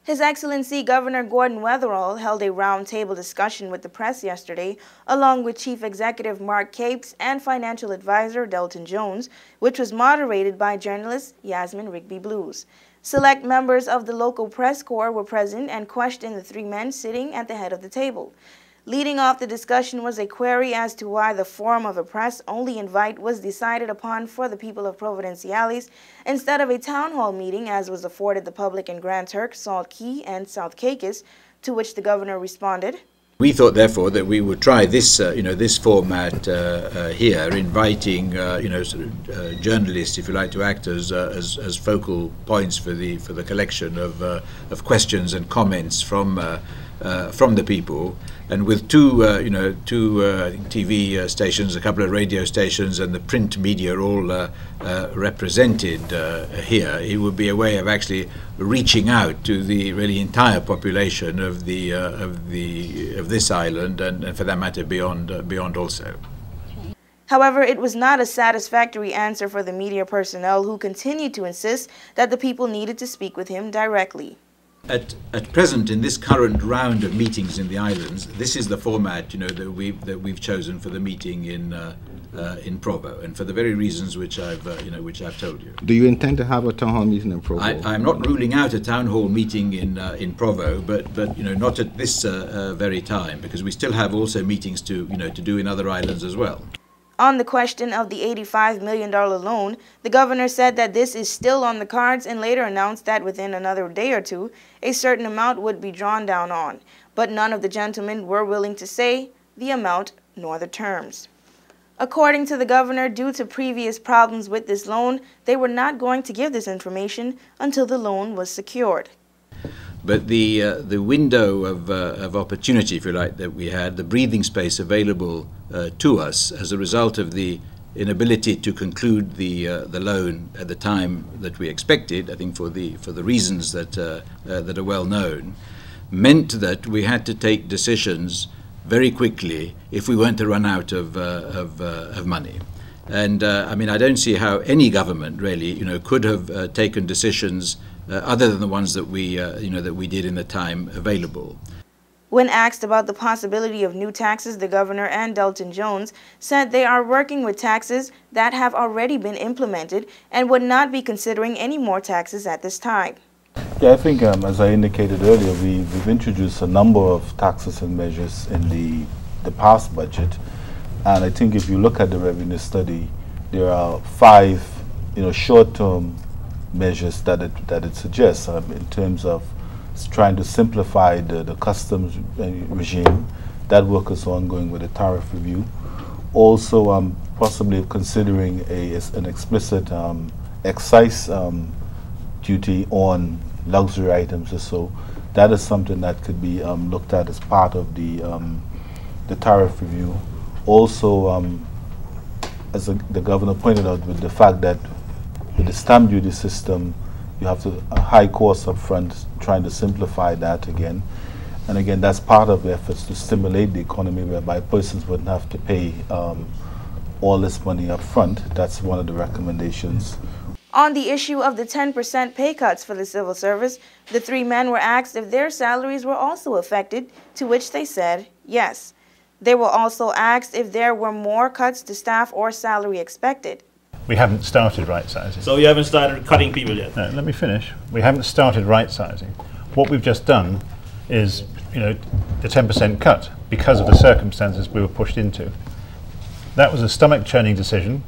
His Excellency Governor Gordon Weatherall held a roundtable discussion with the press yesterday, along with Chief Executive Mark Capes and Financial Advisor Delton Jones, which was moderated by journalist Yasmin Rigby Blues. Select members of the local press corps were present and questioned the three men sitting at the head of the table. Leading off the discussion was a query as to why the forum of a press-only invite was decided upon for the people of Providenciales instead of a town hall meeting as was afforded the public in Grand Turk, Salt Key, and South Caicos, to which the governor responded. We thought, therefore, that we would try this, this format here, inviting, journalists, if you like, to act as focal points for the collection of questions and comments from the people, and with two TV stations, a couple of radio stations, and the print media all represented here. It would be a way of actually reaching out to the really entire population of this island, and for that matter beyond also. However, it was not a satisfactory answer for the media personnel, who continued to insist that the people needed to speak with him directly. At present, in this current round of meetings in the islands, this is the format that we've chosen for the meeting in Provo, and for the very reasons which I've told you. Do you intend to have a town hall meeting in Provo? I'm not ruling out a town hall meeting in Provo, but not at this very time, because we still have also meetings to do in other islands as well. On the question of the $85 million loan, the governor said that this is still on the cards and later announced that within another day or two, a certain amount would be drawn down on. But none of the gentlemen were willing to say the amount nor the terms. According to the governor, due to previous problems with this loan, they were not going to give this information until the loan was secured. But the window of opportunity, if you like, that we had, the breathing space available to us as a result of the inability to conclude the loan at the time that we expected, I think for the reasons that are well known, meant that we had to take decisions very quickly if we weren't to run out of money. And I don't see how any government really could have taken decisions other than the ones that we did in the time available. When asked about the possibility of new taxes, the governor and Delton Jones said they are working with taxes that have already been implemented and would not be considering any more taxes at this time. Yeah, I think as I indicated earlier, we've introduced a number of taxes and measures in the past budget, and I think if you look at the revenue study, there are 5 short-term measures that it suggests in terms of trying to simplify the customs regime. That work is ongoing with a tariff review. Also, possibly considering an explicit excise duty on luxury items or so. That is something that could be looked at as part of the tariff review. Also, as the governor pointed out, with the fact that with the stamp duty system, you have a high cost up front, trying to simplify that again. And again, that's part of the efforts to stimulate the economy, whereby persons wouldn't have to pay all this money up front. That's one of the recommendations. On the issue of the 10% pay cuts for the civil service, the three men were asked if their salaries were also affected, to which they said yes. They were also asked if there were more cuts to staff or salary expected. We haven't started right-sizing. So you haven't started cutting people yet? No, let me finish. We haven't started right-sizing. What we've just done is, the 10% cut because of the circumstances we were pushed into. That was a stomach-churning decision,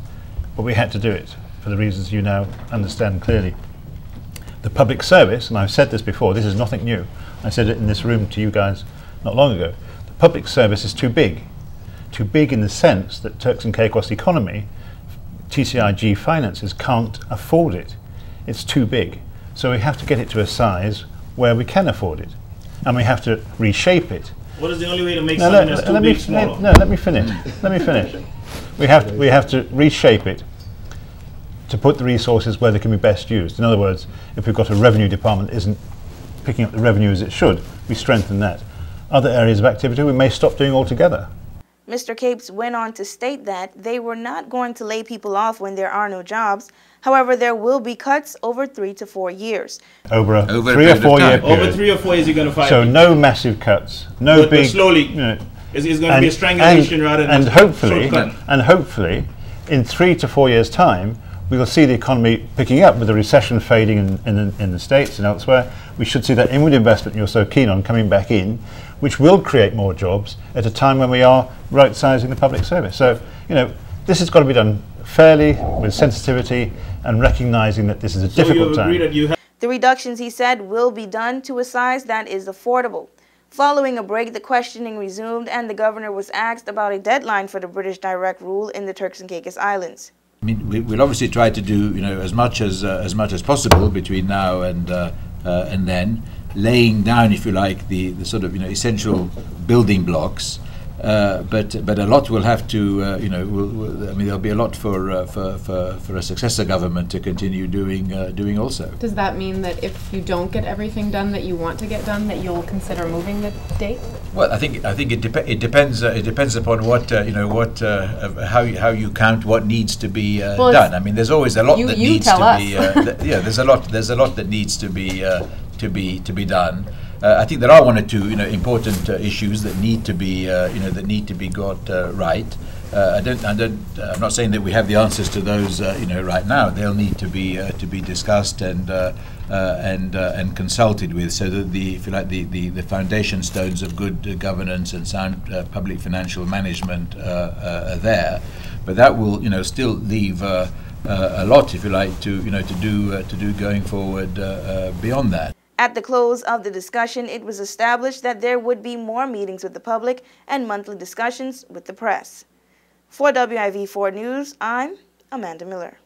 but we had to do it for the reasons you now understand clearly. The public service, and I've said this before, this is nothing new. I said it in this room to you guys not long ago. The public service is too big. Too big in the sense that Turks and Caicos economy, TCIG finances can't afford it. It's too big. So we have to get it to a size where we can afford it. And we have to reshape it. What is the only way to make something that's too big smaller? No, let me finish. Let me finish. We have to reshape it to put the resources where they can be best used. In other words, if we've got a revenue department that isn't picking up the revenue as it should, we strengthen that. Other areas of activity we may stop doing altogether. Mr. Capes went on to state that they were not going to lay people off when there are no jobs. However, there will be cuts over 3 to 4 years. Over 3 or 4 year period. Over 3 or 4 years, you're going to fire So people. no massive cuts, no but big. Slowly, you know, it's going to be a strangulation rather than and hopefully, shortcut. and hopefully, in 3 to 4 years' time, we will see the economy picking up with the recession fading in the States and elsewhere. We should see that inward investment you're so keen on coming back in, which will create more jobs at a time when we are right-sizing the public service. So, you know, this has got to be done fairly, with sensitivity, and recognising that this is a difficult time. The reductions, he said, will be done to a size that is affordable. Following a break, the questioning resumed, and the governor was asked about a deadline for the British direct rule in the Turks and Caicos Islands. I mean, we'll obviously try to do, you know, as much as possible between now and then, laying down, if you like, the sort of, you know, essential building blocks. But a lot will have to, you know, I mean, there'll be a lot for a successor government to continue doing also. Does that mean that if you don't get everything done that you want to get done, that you'll consider moving the date? Well, I think it depends. It depends upon what you know, what how you count what needs to be done. I mean, there's always a lot that needs to be. Yeah, there's a lot that needs to be done. I think there are 1 or 2, you know, important issues that need to be, you know, that need to be got right. I'm not saying that we have the answers to those, you know, right now. They'll need to be discussed and consulted with, so that if you like, the foundation stones of good governance and sound public financial management are there. But that will, you know, still leave a lot, if you like, to do going forward beyond that. At the close of the discussion, it was established that there would be more meetings with the public and monthly discussions with the press. For WIV4 News, I'm Amanda Miller.